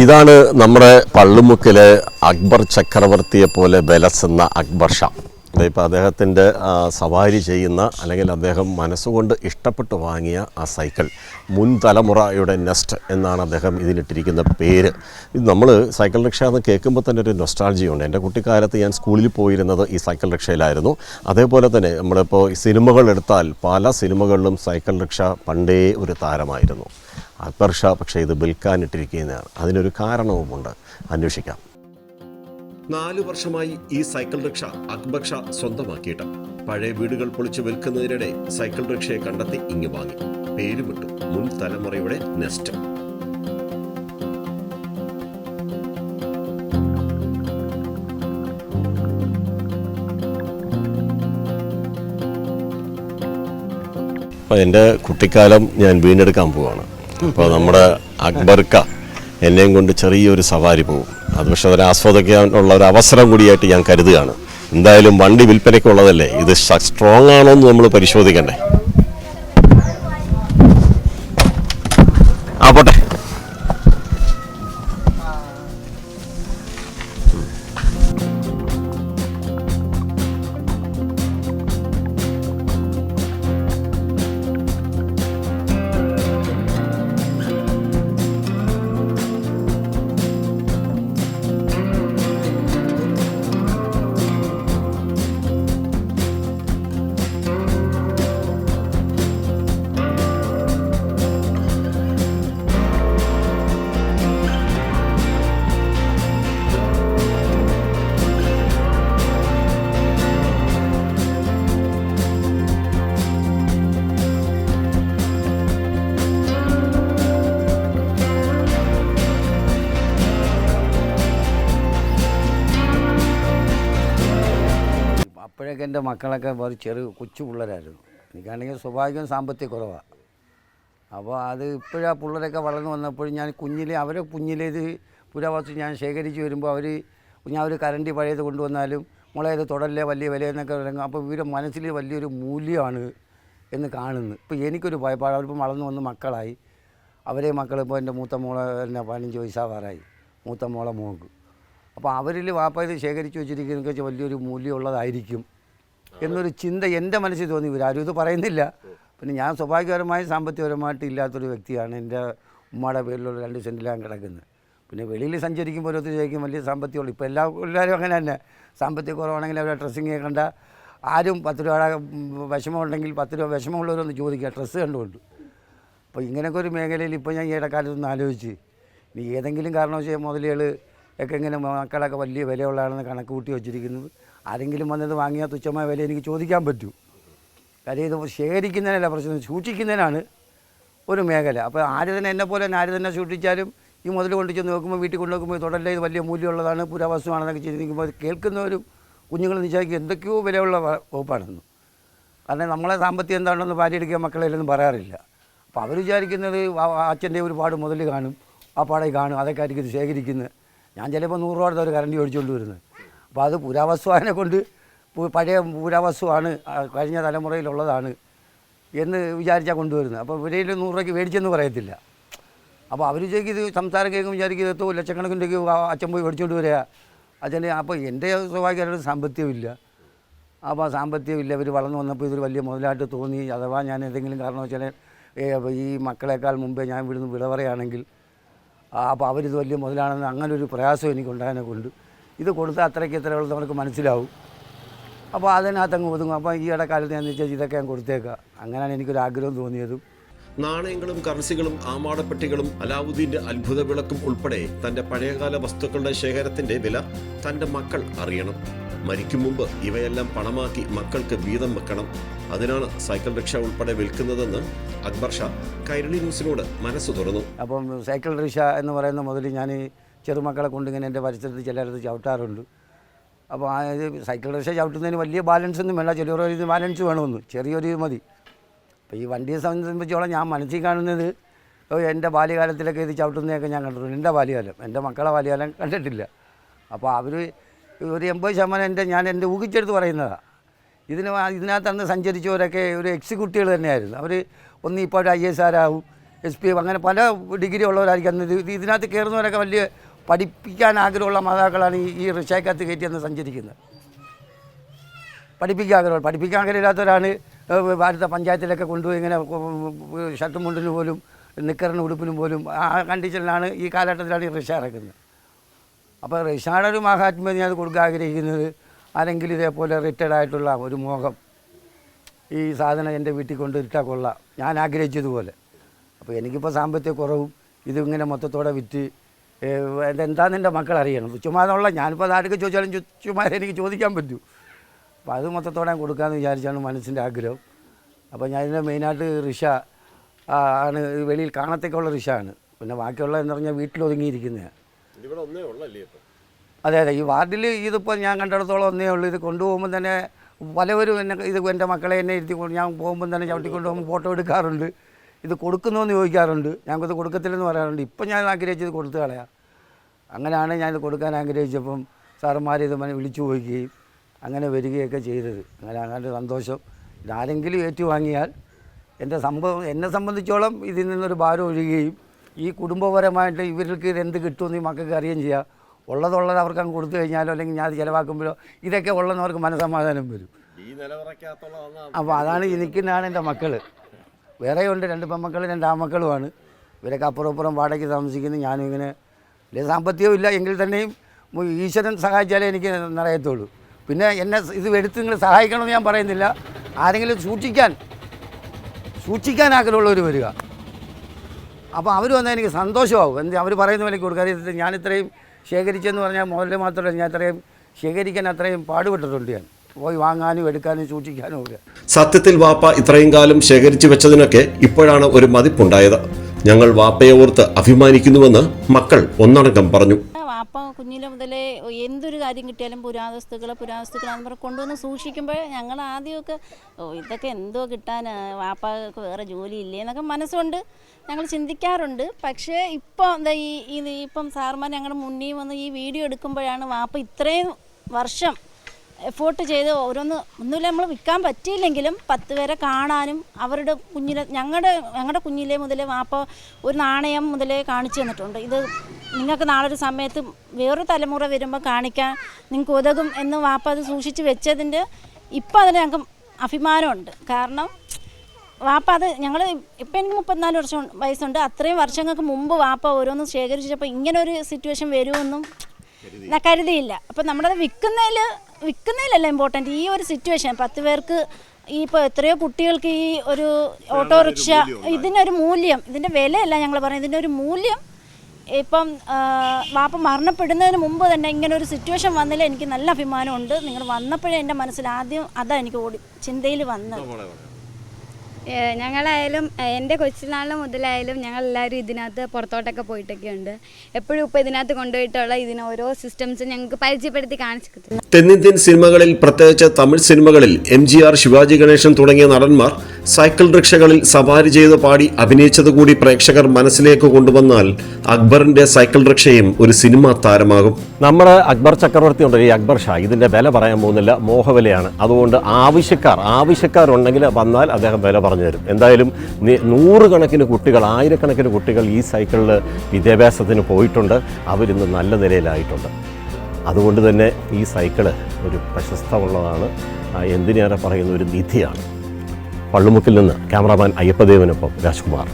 ഇതാണ് നമ്മുടെ പള്ളുമുക്കിലെ അക്ബർ ചക്രവർത്തിയെ പോലെ ബലസുന്ന അക്ബർ ഷാ. ഇപ്പോൾ അദ്ദേഹത്തിൻ്റെ സവാരി ചെയ്യുന്ന അല്ലെങ്കിൽ അദ്ദേഹം മനസ്സുകൊണ്ട് ഇഷ്ടപ്പെട്ട് വാങ്ങിയ ആ സൈക്കിൾ മുൻ തലമുറയുടെ നെസ്റ്റ് എന്നാണ് അദ്ദേഹം ഇതിനിട്ടിരിക്കുന്ന പേര്. ഇത് നമ്മൾ സൈക്കിൾ റിക്ഷ എന്ന് കേൾക്കുമ്പോൾ തന്നെ ഒരു നൊസ്റ്റാൾജിയുണ്ട്. എൻ്റെ കുട്ടിക്കാലത്ത് ഞാൻ സ്കൂളിൽ പോയിരുന്നത് ഈ സൈക്കിൾ റിക്ഷയിലായിരുന്നു. അതേപോലെ തന്നെ നമ്മളിപ്പോൾ സിനിമകൾ എടുത്താൽ പല സിനിമകളിലും സൈക്കിൾ റിക്ഷ പണ്ടേ ഒരു താരമായിരുന്നു. അക്ബർ ഷാ പക്ഷേ ഇത് വിൽക്കാനിട്ടിരിക്കുന്നതാണ്. അതിനൊരു കാരണവുമുണ്ട്, അന്വേഷിക്കാം. 4 വർഷമായി ഈ സൈക്കിൾ റിക്ഷ അക്ബർ ഷാ സ്വന്തമാക്കിയിട്ട് പഴയ വീടുകൾ പൊളിച്ച് വിൽക്കുന്നതിനിടെ സൈക്കിൾ റിക്ഷയെ കണ്ടെത്തി ഇങ്ങ് വാങ്ങി. പേരുമിട്ടു മുൻ തലമുറയുടെ നെസ്റ്റ്. അപ്പോൾ എൻ്റെ കുട്ടിക്കാലം ഞാൻ വീണ്ടെടുക്കാൻ പോവുകയാണ്. അപ്പോൾ നമ്മുടെ അക്ബർക്ക എന്നെയും കൊണ്ട് ചെറിയൊരു സവാരി പോകും. അത് പക്ഷേ ഒരു ആസ്വദിക്കാനുള്ള ഒരു അവസരം കൂടിയായിട്ട് ഞാൻ കരുതുകയാണ്. എന്തായാലും വണ്ടി വിൽപ്പനയ്ക്കുള്ളതല്ലേ, ഇത് സ്ട്രോങ് ആണോ എന്ന് നമ്മൾ പരിശോധിക്കണ്ടേ. ആ പോട്ടെ. അപ്പോഴൊക്കെ എൻ്റെ മക്കളൊക്കെ ഒരു കൊച്ചു പിള്ളേരായിരുന്നു. എനിക്കാണെങ്കിൽ സ്വാഭാവികം സാമ്പത്തിക കുറവാണ്. അപ്പോൾ അത് ഇപ്പോഴാ പിള്ളേരൊക്കെ വളർന്നു വന്നപ്പോഴും ഞാൻ അവരെ കുഞ്ഞിലേത് പുരാവസ്തു ഞാൻ ശേഖരിച്ച് വരുമ്പോൾ ഞാൻ ഒരു കരണ്ടി പഴയത് കൊണ്ടുവന്നാലും മുള ഇത് തുടരല്ലേ വലിയ വിലയെന്നൊക്കെ തുടങ്ങും. അപ്പോൾ ഇവരുടെ മനസ്സിൽ വലിയൊരു മൂല്യമാണ് എന്ന് കാണുന്നു. ഇപ്പോൾ എനിക്കൊരു ഭയപ്പാട്. അവരിപ്പോൾ വളർന്നു വന്ന് മക്കളായി. അവരെ മക്കളിപ്പോൾ എൻ്റെ മൂത്ത മോളെ തന്നെ 15 വയസ്സാവാറായി, മൂത്ത മോളെ മോൾക്ക്. അപ്പോൾ അവരിൽ വാപ്പ ഇത് ശേഖരിച്ച് വെച്ചിരിക്കുന്നതൊക്കെ വെച്ചാൽ വലിയൊരു മൂല്യമുള്ളതായിരിക്കും എന്നൊരു ചിന്ത എൻ്റെ മനസ്സിൽ തോന്നി. ഇവരാരും ഇത് പറയുന്നില്ല. പിന്നെ ഞാൻ സ്വാഭാവികപരമായി സാമ്പത്തികപരമായിട്ട് ഇല്ലാത്തൊരു വ്യക്തിയാണ്. എൻ്റെ ഉമ്മയുടെ പേരിലുള്ള 2 സെൻറ്റിലാണ് കിടക്കുന്നത്. പിന്നെ വെളിയിൽ സഞ്ചരിക്കുമ്പോൾ ഓരോരുത്തർ ചോദിക്കും വലിയ സാമ്പത്തികമുള്ളൂ. ഇപ്പോൾ എല്ലാവരും അങ്ങനെ തന്നെ. സാമ്പത്തിക കുറവാണെങ്കിൽ അവരുടെ ഡ്രസ്സിങ് കണ്ട ആരും 10 രൂപയുടെ വിഷമമുണ്ടെങ്കിൽ 10 രൂപ വിഷമമുള്ളവരൊന്ന് ചോദിക്കുക ഡ്രസ്സ് കണ്ടുകൊണ്ട്. അപ്പോൾ ഇങ്ങനെയൊക്കെ ഒരു മേഖലയിൽ ഇപ്പോൾ ഞാൻ ഈ ഇടക്കാലത്തൊന്ന് ആലോചിച്ച് ഇനി ഏതെങ്കിലും കാരണവശാൽ മുതലുകൾ ഒക്കെ ഇങ്ങനെ മക്കളൊക്കെ വലിയ വിലയുള്ളതാണെന്ന് കണക്ക് കൂട്ടി വെച്ചിരിക്കുന്നത്. ആരെങ്കിലും വന്നത് വാങ്ങിയാൽ തുച്ഛമായ വില എനിക്ക് ചോദിക്കാൻ പറ്റൂ. കാര്യം ഇത് ശേഖരിക്കുന്നതിനല്ല പ്രശ്നം, സൂക്ഷിക്കുന്നതിനാണ് ഒരു മേഖല. അപ്പോൾ ആര് തന്നെ എന്നെപ്പോലെ തന്നെ ആര് തന്നെ സൂക്ഷിച്ചാലും ഈ മുതൽ കൊണ്ട് ചെന്ന് നോക്കുമ്പോൾ വീട്ടിൽ കൊണ്ടു നോക്കുമ്പോൾ തുടരല്ലേ ഇത് വലിയ മൂല്യമുള്ളതാണ്, പുരാവസ്തുവാണെന്നൊക്കെ ചിന്തിക്കുമ്പോൾ കേൾക്കുന്നവരും കുഞ്ഞുങ്ങൾ നിശ്ചയിക്കും എന്തൊക്കെയോ വിലയുള്ള വകുപ്പാണെന്ന്. കാരണം നമ്മളെ സാമ്പത്തികം എന്താണെന്ന് ഭാര്യയെടുക്കുക മക്കളെല്ലാം പറയാറില്ല. അപ്പോൾ അവർ വിചാരിക്കുന്നത് അച്ഛൻ്റെ ഒരുപാട് മുതൽ കാണും, ആ പാടയിൽ കാണും, അതൊക്കെ ആയിരിക്കും ഇത് ശേഖരിക്കുന്നത്. ഞാൻ ചിലപ്പോൾ 100 രൂപ ഒരു കരണ്ടി ഓടിച്ചുകൊണ്ട് വരുന്നത്. അപ്പോൾ അത് പുരാവസ്തുവിനെ കൊണ്ട് പഴയ പുരാവസ്തുവാണ്, കഴിഞ്ഞ തലമുറയിലുള്ളതാണ് എന്ന് വിചാരിച്ചാൽ കൊണ്ടുവരുന്നത്. അപ്പോൾ ഇവരയിൽ 100 രൂപയ്ക്ക് മേടിച്ചെന്ന് പറയത്തില്ല. അപ്പോൾ അവർ ചോദിക്കും ഇത് സംസാരം കേൾക്കുമ്പോൾ വിചാരിക്കും എത്തോ ലക്ഷക്കണക്കിന് രൂപയ്ക്ക് അച്ഛൻ പോയി മേടിച്ചുകൊണ്ട് വരിക അച്ഛൻ്റെ. അപ്പോൾ എൻ്റെ സ്വാഭാവികമായിട്ട് സാമ്പത്തികമില്ല. അപ്പോൾ സാമ്പത്തികമില്ല. ഇവർ വളർന്നു വന്നപ്പോൾ ഇതൊരു വലിയ മുതലായിട്ട് തോന്നി. അഥവാ ഞാൻ എന്തെങ്കിലും കാരണവശാൽ ഈ മക്കളെക്കാൾ മുമ്പേ ഞാൻ ഇവിടുന്ന് വിട പറയുകയാണെങ്കിൽ അപ്പോൾ അവരിത് വലിയ മുതലാണെന്ന് അങ്ങനെ ഒരു പ്രയാസം എനിക്കുണ്ടായതിനെ കൊണ്ട് ഇത് കൊടുത്താൽ അത്രയ്ക്ക് എത്രയുള്ളത് നമുക്ക് മനസ്സിലാവും. അപ്പോൾ അതിനകത്തങ്ങ് ഒതുങ്ങും. അപ്പോൾ ഈ ഇടക്കാലത്ത് ഞാൻ വെച്ചാൽ ഇതൊക്കെ ഞാൻ കൊടുത്തേക്കാം. അങ്ങനെയാണ് എനിക്കൊരാഗ്രഹം തോന്നിയതും. നാണയങ്ങളും കറൻസികളും ആമാടപ്പെട്ടികളും അലാവുദ്ദീൻ്റെ അത്ഭുത വിളക്കും ഉൾപ്പെടെ തൻ്റെ പഴയകാല വസ്തുക്കളുടെ ശേഖരത്തിൻ്റെ വില തൻ്റെ മക്കൾ അറിയണം. മരിക്കും മുമ്പ് ഇവയെല്ലാം പണമാക്കി മക്കൾക്ക് വീതം വെക്കണം. അതിനാണ് സൈക്കിൾ റിക്ഷ ഉൾപ്പെടെ വിൽക്കുന്നതെന്ന് അക്ബർ ഷാ കൈരളി ന്യൂസിനോട് മനസ്സ് തുറന്നു. അപ്പം സൈക്കിൾ റിക്ഷ എന്ന് പറയുന്ന മുതൽ ഞാൻ ചെറുമക്കളെ കൊണ്ടിങ്ങനെ എൻ്റെ പരിസരത്ത് ചിലയിടത്ത് ചവിട്ടാറുണ്ട്. അപ്പോൾ സൈക്കിൾ റിക്ഷ ചവിട്ടുന്നതിന് വലിയ ബാലൻസ് ഒന്നും വേണ്ട, ചിലർ ബാലൻസ് വേണമെന്ന് ചെറിയൊരു മതി. അപ്പോൾ ഈ വണ്ടിയെ സംബന്ധിച്ചോളം ഞാൻ മനസ്സിൽ കാണുന്നത് എൻ്റെ ബാല്യകാലത്തിലൊക്കെ ഇത് ചവിട്ടുന്നതൊക്കെ ഞാൻ കണ്ടിട്ടുണ്ട്. എൻ്റെ ബാല്യകാലം, എൻ്റെ മക്കളെ ബാല്യകാലം കണ്ടിട്ടില്ല. അപ്പോൾ അവർ ഒരു 80% ഞാൻ എൻ്റെ ഊഹിച്ചെടുത്ത് പറയുന്നതാണ്. ഇതിനകത്ത് അന്ന് സഞ്ചരിച്ചവരൊക്കെ ഒരു എക്സിക്യൂട്ടീവുകൾ തന്നെയായിരുന്നു. അവർ ഒന്ന് ഇപ്പോൾ ഒരു IAS ആരാവും, SP അങ്ങനെ പല ഡിഗ്രി ഉള്ളവരായിരിക്കും അന്ന് ഇതിനകത്ത് കയറുന്നവരൊക്കെ വലിയ പഠിപ്പിക്കാൻ ആഗ്രഹമുള്ള മാതാക്കളാണ് ഈ റിക്ഷയ്ക്കകത്ത് കയറ്റിയെന്ന് സഞ്ചരിക്കുന്നത്. പഠിപ്പിക്കാൻ ആഗ്രഹമില്ലാത്തവരാണ് അടുത്ത പഞ്ചായത്തിലൊക്കെ കൊണ്ടുപോയി ഇങ്ങനെ ഷർട്ടും മുണ്ടിന് പോലും നിക്കറിന് ഉടുപ്പിനും പോലും ആ കണ്ടീഷനിലാണ് ഈ കാലഘട്ടത്തിലാണ് ഈ റിക്ഷ ഇറക്കുന്നത്. അപ്പോൾ റിക്ഷയുടെ ഒരു മഹാത്മ്യം ഞാൻ കൊടുക്കാൻ ആഗ്രഹിക്കുന്നത് ആരെങ്കിലും ഇതേപോലെ റിട്ടയർഡ് ആയിട്ടുള്ള ഒരു മോഹം ഈ സാധനം എൻ്റെ വീട്ടിൽ കൊണ്ട് ഇട്ടാൽ കൊള്ളാം ഞാൻ ആഗ്രഹിച്ചതുപോലെ. അപ്പോൾ എനിക്കിപ്പോൾ സാമ്പത്തിക കുറവും ഇതിങ്ങനെ മൊത്തത്തോടെ വിറ്റ് ഇതെന്താണെന്ന് എൻ്റെ മക്കൾ അറിയണം. ചുമ്മാതുള്ള ഞാനിപ്പോൾ ആരൊക്കെ ചോദിച്ചാലും ചുമ്മാ എനിക്ക് ചോദിക്കാൻ പറ്റൂ. അപ്പോൾ അത് മൊത്തത്തോടെ ഞാൻ കൊടുക്കാമെന്ന് വിചാരിച്ചാണ് മനസ്സിൻ്റെ ആഗ്രഹം. അപ്പോൾ ഞാൻ ഇതിൻ്റെ മെയിനായിട്ട് റിക്ഷ ആണ്, വെളിയിൽ കാണത്തേക്കുള്ള റിക്ഷ ആണ്. പിന്നെ ബാക്കിയുള്ള എന്ന് പറഞ്ഞാൽ വീട്ടിലൊതുങ്ങിയിരിക്കുന്നതാണ്. അതെ, ഈ വാർഡിൽ ഇതിപ്പോൾ ഞാൻ കണ്ടിടത്തോളം ഒന്നേ ഉള്ളൂ. ഇത് കൊണ്ടുപോകുമ്പോൾ തന്നെ പലവരും എന്നെ ഇത് എൻ്റെ മക്കളെ എന്നെ ഇരുത്തി ഞാൻ പോകുമ്പോൾ തന്നെ ചവിട്ടിക്കൊണ്ട് പോകുമ്പോൾ ഫോട്ടോ എടുക്കാറുണ്ട്. ഇത് കൊടുക്കുന്നോന്ന് ചോദിക്കാറുണ്ട്. ഞങ്ങൾക്കത് കൊടുക്കത്തില്ലെന്ന് പറയാറുണ്ട്. ഇപ്പം ഞാൻ ആഗ്രഹിച്ചത് കൊടുത്തു കളയാം. അങ്ങനെയാണ് ഞാനിത് കൊടുക്കാൻ ആഗ്രഹിച്ചപ്പം സാറന്മാർ ഇത് വിളിച്ചു പോവുകയും അങ്ങനെ വരികയൊക്കെ ചെയ്തത്. അങ്ങനെ സന്തോഷം. ഇതാരെങ്കിലും ഏറ്റുവാങ്ങിയാൽ എന്നെ സംബന്ധിച്ചോളം ഇതിൽ നിന്നൊരു ഭാരം ഒഴിയുകയും ഈ കുടുംബപരമായിട്ട് ഇവർക്ക് ഇതെന്ത് കിട്ടുമെന്ന് ഈ മക്കൾക്ക് അറിയുകയും ചെയ്യാം. ഉള്ളത് അവർക്ക് അങ്ങ് കൊടുത്തു കഴിഞ്ഞാലോ അല്ലെങ്കിൽ ഞാൻ അത് ചിലവാക്കുമ്പോഴോ ഇതൊക്കെ ഉള്ളതെന്നവർക്ക് മനസ്സമാധാനം വരും. അപ്പോൾ അതാണ് ഈ നിൽക്കുന്നതാണ് എൻ്റെ മക്കൾ. വേറെയുണ്ട് 2 പെൺമക്കൾ 2 ആൺമക്കളുമാണ്. ഇവരൊക്കെ അപ്പുറം വാടകയ്ക്ക് താമസിക്കുന്നു. ഞാനും ഇങ്ങനെ വലിയ സാമ്പത്തികവും ഇല്ല എങ്കിൽ തന്നെയും ഈശ്വരൻ സഹായിച്ചാലേ എനിക്ക് നിറയത്തുള്ളൂ. പിന്നെ എന്നെ ഇത് എടുത്ത് നിങ്ങൾ സഹായിക്കണമെന്ന് ഞാൻ പറയുന്നില്ല. ആരെങ്കിലും സൂക്ഷിക്കാൻ ആഗ്രഹമുള്ളവർ വരിക. അപ്പോൾ അവർ വന്നാൽ എനിക്ക് സന്തോഷമാവും. അവർ പറയുന്ന വിലയ്ക്ക് കൊടുക്കുക. ഞാനിത്രയും ശേഖരിച്ചെന്ന് പറഞ്ഞാൽ മുതലേ മാത്രമല്ല, ഞാൻ ഇത്രയും ശേഖരിക്കാൻ അത്രയും പാടുപെട്ടിട്ടുണ്ട്. ഞാൻ പോയി വാങ്ങാനും എടുക്കാനും സൂക്ഷിക്കാനും ഒക്കെ. സത്യത്തിൽ വാപ്പ ഇത്രയും കാലം ശേഖരിച്ചു വെച്ചതിനൊക്കെ ഇപ്പോഴാണ് ഒരു മതിപ്പുണ്ടായത്. ഞങ്ങൾ വാപ്പയെ ഓർത്ത് അഭിമാനിക്കുന്നുവെന്ന് മക്കൾ ഒന്നടങ്കം പറഞ്ഞു. വാപ്പ കുഞ്ഞിലെ മുതലേ എന്തൊരു കാര്യം കിട്ടിയാലും പുരാവസ്തുക്കളാന്ന് പറഞ്ഞ് കൊണ്ടുവന്ന് സൂക്ഷിക്കുമ്പോൾ ഞങ്ങൾ ആദ്യമൊക്കെ ഇതൊക്കെ എന്തോ കിട്ടാൻ, വാപ്പക്ക് വേറെ ജോലി ഇല്ലേ എന്നൊക്കെ മനസ്സുകൊണ്ട് ഞങ്ങൾ ചിന്തിക്കാറുണ്ട്. പക്ഷേ ഇപ്പോൾ എന്താ ഇപ്പം സാർമാർ ഞങ്ങളുടെ മുന്നിൽ വന്ന് ഈ വീഡിയോ എടുക്കുമ്പോഴാണ് വാപ്പ ഇത്രയും വർഷം എഫോർട്ട് ചെയ്ത് ഒന്നുമില്ല നമ്മൾ വിൽക്കാൻ പറ്റിയില്ലെങ്കിലും 10 പേരെ കാണാനും അവരുടെ ഞങ്ങളുടെ കുഞ്ഞിലെ മുതലേ വാപ്പ ഒരു നാണയം മുതലേ കാണിച്ചു തന്നിട്ടുണ്ട്. ഇത് നിങ്ങൾക്ക് നാളൊരു സമയത്ത് വേറൊരു തലമുറ വരുമ്പോൾ കാണിക്കാൻ നിങ്ങൾക്ക് ഉതകും എന്ന് വാപ്പ അത് സൂക്ഷിച്ച് വെച്ചതിൻ്റെ ഇപ്പം അതിന് ഞങ്ങൾക്ക് അഭിമാനമുണ്ട്. കാരണം വാപ്പ അത് ഞങ്ങൾ ഇപ്പം എനിക്ക് 34 വയസ്സുണ്ട്. അത്രയും വർഷങ്ങൾക്ക് മുമ്പ് വാപ്പ ഓരോന്നും ശേഖരിച്ചപ്പോൾ ഇങ്ങനൊരു സിറ്റുവേഷൻ വരുമെന്നും ഞാൻ കരുതിയില്ല. അപ്പം നമ്മളത് വിൽക്കുന്നതിലല്ല ഇമ്പോർട്ടൻറ്റ്, ഈ ഒരു സിറ്റുവേഷൻ 10 പേർക്ക് ഇപ്പോൾ എത്രയോ കുട്ടികൾക്ക് ഈ ഒരു ഓട്ടോറിക്ഷ ഇതിനൊരു മൂല്യം, ഇതിൻ്റെ വിലയല്ല ഞങ്ങൾ പറയുന്നത്, ഇതിൻ്റെ ഒരു മൂല്യം ഇപ്പം വാപ്പ മരണപ്പെടുന്നതിന് മുമ്പ് തന്നെ ഇങ്ങനെ ഒരു സിറ്റുവേഷൻ വന്നതിൽ എനിക്ക് നല്ല അഭിമാനമുണ്ട്. നിങ്ങൾ വന്നപ്പോഴേ എൻ്റെ മനസ്സിൽ ആദ്യം അതാണ് എനിക്ക് ചിന്തയിൽ വന്നത്. ഞങ്ങളായാലും എൻ്റെ കൊച്ചുനാളിന് മുതലായാലും ഞങ്ങളെല്ലാവരും ഇതിനകത്ത് പുറത്തോട്ടൊക്കെ പോയിട്ടൊക്കെ ഉണ്ട്. എപ്പോഴും ഇപ്പോൾ ഇതിനകത്ത് കൊണ്ടുപോയിട്ടുള്ള ഇതിന് ഓരോ സിസ്റ്റംസ് ഞങ്ങൾക്ക് പരിചയപ്പെടുത്തി കാണിച്ചു. തെന്നിന്ത്യൻ സിനിമകളിൽ, പ്രത്യേകിച്ച് തമിഴ് സിനിമകളിൽ MGR, ശിവാജി ഗണേശൻ തുടങ്ങിയ നടന്മാർ സൈക്കിൾ റിക്ഷകളിൽ സവാരി ചെയ്ത് പാടി അഭിനയിച്ചതുകൂടി പ്രേക്ഷകർ മനസ്സിലേക്ക് കൊണ്ടുവന്നാൽ അക്ബറിന്റെ സൈക്കിൾ റിക്ഷയും ഒരു സിനിമാ താരമാകും. നമ്മുടെ അക്ബർ ചക്രവർത്തി ഉണ്ട്, ഈ അക്ബർ ഷാ, ഇതിന്റെ വില പറയാൻ പോകുന്നില്ല, മോഹവിലയാണ്. അതുകൊണ്ട് ആവശ്യക്കാരുണ്ടെങ്കിൽ വന്നാൽ അദ്ദേഹം വില പറഞ്ഞു തരും. എന്തായാലും 100 കണക്കിന് കുട്ടികൾ, 1000 കുട്ടികൾ ഈ സൈക്കിളിൽ വിദ്യാഭ്യാസത്തിന് പോയിട്ടുണ്ട്. അവരിന്ന് നല്ല നിലയിലായിട്ടുണ്ട്. അതുകൊണ്ട് തന്നെ ഈ സൈക്കിള് ഒരു പ്രശസ്തമുള്ളതാണ്, എന്തിനേറെ പറയുന്ന ഒരു നിധിയാണ്. പള്ളുമുക്കിൽ നിന്ന് ക്യാമറാമാൻ അയ്യപ്പദേവനൊപ്പം രാജ്കുമാർ.